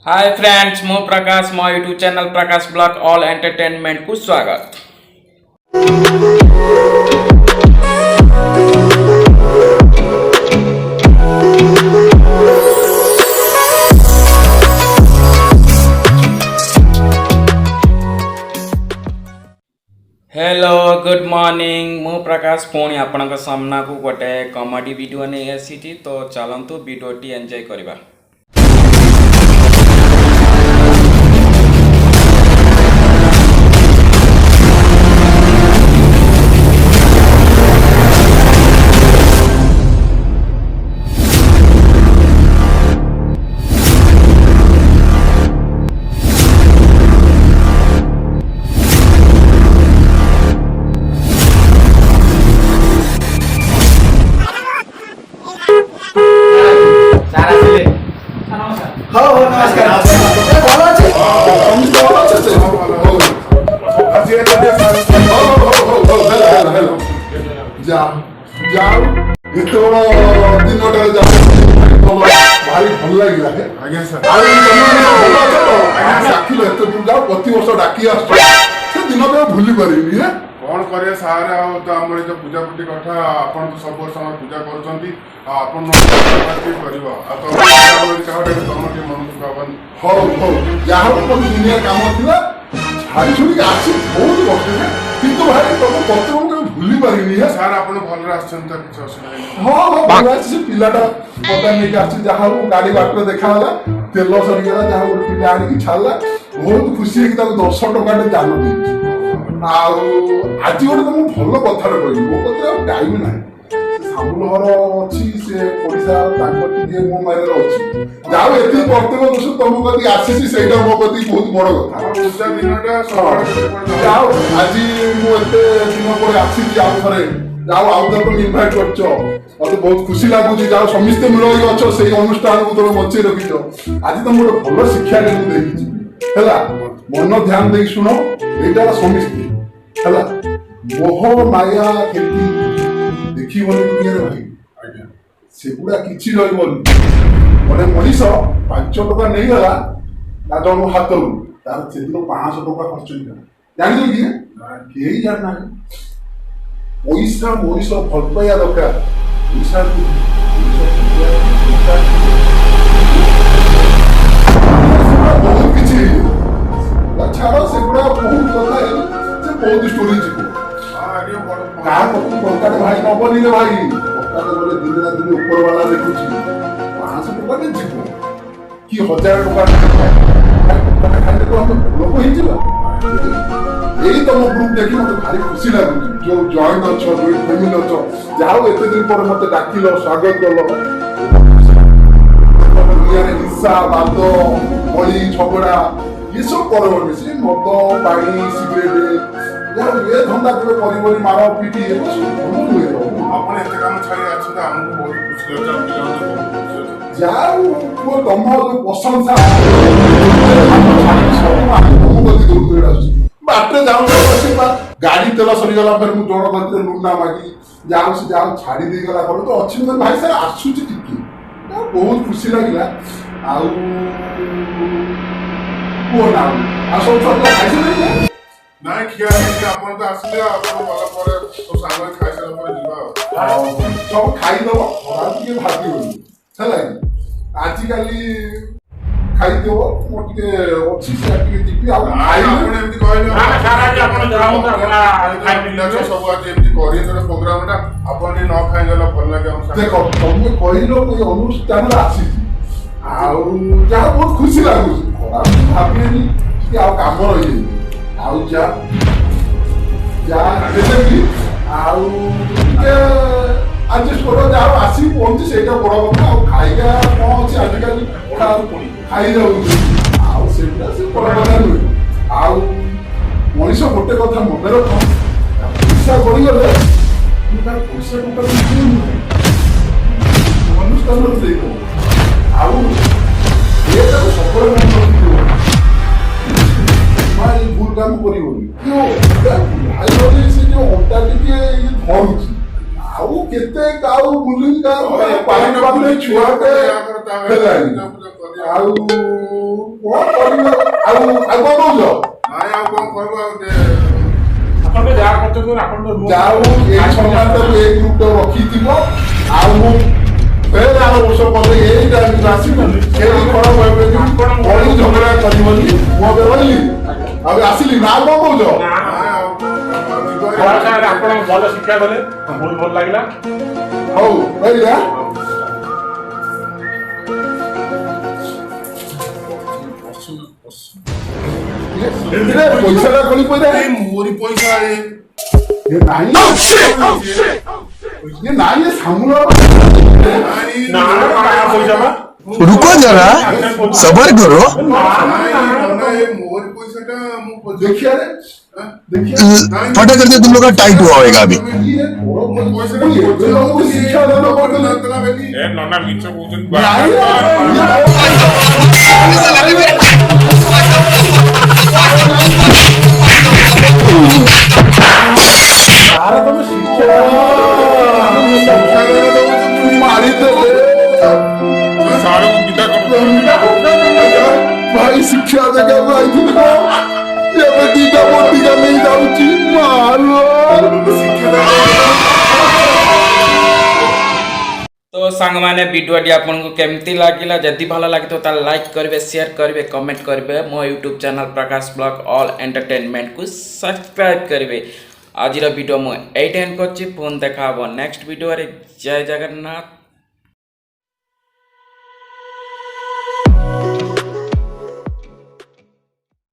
Hi friends मु प्रकाश मो YouTube channel प्रकाश blog all entertainment को स्वागत। हेलो गुड मॉर्निंग मु प्रकाश पुणी आपण सामना को गोटे कॉमेडी वीडियो नहीं आसी तो चलतु वीडियोटी एंजॉय करवा। भूली पारे कौन करे सारे तो आम जो पूजा पूटी कथा आप सब वर्ष पूजा कर दुनिया काम था छाड़ी छुड़ी आसी बहुत कष्ट भाई तुम पत्र भूली पारे सार आप भल हाँ पिलाटा पता नहीं आसी जहाँ गाड़ी बाटर देखा तेल सरीगला जहाँ गोटे पिला आनिक छाड़ा बहुत खुशी 10 टका जान दे आज गोटे तुमको भल कथा कह मो कथ टाइम ना सामुल घर अच्छी से पड़िशा मो मारे अच्छी जाओ ये प्रत्येक वर्ष तुम कति आसी से मो कति बहुत बड़ कथा जाओ आज मुझे दिन पर आसी आउ थे जाओ आउ तुम इनभाइट कर मत बहुत खुशी लगुच जाओ समस्ते मिल अच्छ से अनुष्ठान को तुम बचे रखीच आज तुम गोटे भल शिक्षा देखी मन ध्यान दे शुण यहाँ समस्ते मोह माया खेती देखिबन दुनिया भाई सेगुड़ा किछि रहबन माने मनीष 5 टका नहीं गला ना जन हाथ तार से दिन 500 टका खर्च जान कि केही जान ना पैसा मनीष भल पाया दरकार पैसा बहुत किछि छाड़ सेगुड़ा बहुत कथा बहुत स्टोरी भाई नबनी रे भाई दिन ना दिन ऊपर वाला देखुची 500 टका में जीव कि 1000 टका खाते तो हम लोग ही जीवा यही तुम ग्रुप देखी मत भारी खुशी लगुची जो जॉइन अच्छो जो फैमिली अच्छो जाओ एते दिन पर मते डाकिलो स्वागत कलो दुनिया रे हिस्सा बात बड़ी झगड़ा ये सब करबो से मद पानी सिगरेट यार ये धंदा केबे परिबरी मारो पीटी ये सब भूल हुए आपण एते काम छाड़ी अछि त हमको बहुत खुशी लगता जाओ वो तमो जो प्रशंसा हम गति दूर दूर अछि बाटे जाऊ अछि गाड़ी तेल सरी गला फिर मु जोड़ गति लुना मागी जाऊ से जाऊ छाड़ी दे गला पर तो अछि भाई सर आसु छि टिकी बहुत खुशी लागिला आउ को ना आ सब खाइसे नहीं ना खिया नहीं अपन तो आसले अपन वाला पर तो सामान खाइ सारा पर जीवा सब खाइ दो रात के भाती हो चला आज काली खाइ दो मोटे अच्छी से के दीपी आ खाइ आपण एमती कहले ना सारा जे आपण जाऊ त अपन खाइ पिला सब आज एमती करी तो प्रोग्राम टा आपण न खाइ गला भल लागे हम देखो तुम कहलो कोई अनुष्ठान आसी आउ जा बहुत खुशी लागु भाबी कि आ काम रही आउ जा देखेबी आउ के एडजस्ट करो जाओ आसी पहुंची सेटा बड़ कथा आउ खाइगा कोन अछि आजिकल खाइ जाउ आउ सेटा से बड़ कथा नुई आउ मनीष गोटे कथा मन रख पैसा गड़ी गले तार पैसा टका किछु अनुष्ठान दे दो आउ ये तो सफल मन मारी भूल काम करिवनी क्यों भाई बोले से जो ओटा टिके ये धरुची आउ केते काउ बुलिन का पानी बाबले छुआ के हेलानी आउ କରିବ ଆଉ କଣ କହୁଛ? ନାଇଁ ଆଉ କଣ କହିବ ଆଉ ଆପଣ ଯାହା କରୁଛନ୍ତି ଆପଣ ଯାଉ ଏଇ ସମାଜଟାକୁ ଏଇ ଗ୍ରୁପ ରଖିଥିବ ଆଉ ମୁଁ ଫେର ଆର ବର୍ଷ ପରେ ଏଇ ଟାଇମକୁ ଆସିବନି କେହି କଣ କହିବେନି କଳି ଝଗଡ଼ା କରିବନି ମୁଁ ଏବେ ରହିଲି ଆଉ ଆସିଲି ନା କଣ କହୁଛ? ଆପଣ ଭଲ ଶିକ୍ଷା ଦେଲେ ବହୁତ ଭଲ ଲାଗିଲା। ହଉ ରହିଲି ପଇସାଟା କଳି ପଇଲା ମୋରି ପଇସା ନାଇଁ ନାଇଁ ସାମୁଲ ପଇସା ବା रुको जरा सबर करो मोरी पैसा टा देखिए फटा करके तुम लोग का टाइट हुआ होगा अभी शिक्षा दान ନନା ମିଛ କହୁଛନ୍ତି ତମେ ଶିକ୍ଷା ମାରିଦେଲେ ସାରକୁ ବିଦା କରୁ ଭାଇ ଶିକ୍ଷା ଜାଗାକୁ ଆଇଥିଲି ଏବେ ଦିଟା ବଟିକା ନେଇ ଯାଉଛି ମାଲ तो सांग मैंने वीडियोटी आपको केमती लगिला जदि भल लगी तो लाइक करेंगे शेयर करेंगे कमेंट करेंगे मो यूट्यूब चैनल प्रकाश ब्लॉग ऑल एंटरटेनमेंट को सब्सक्राइब करेंगे आज वीडियो मुझे एंड कर देखा नेक्स्ट वीडियो जय जगन्नाथ।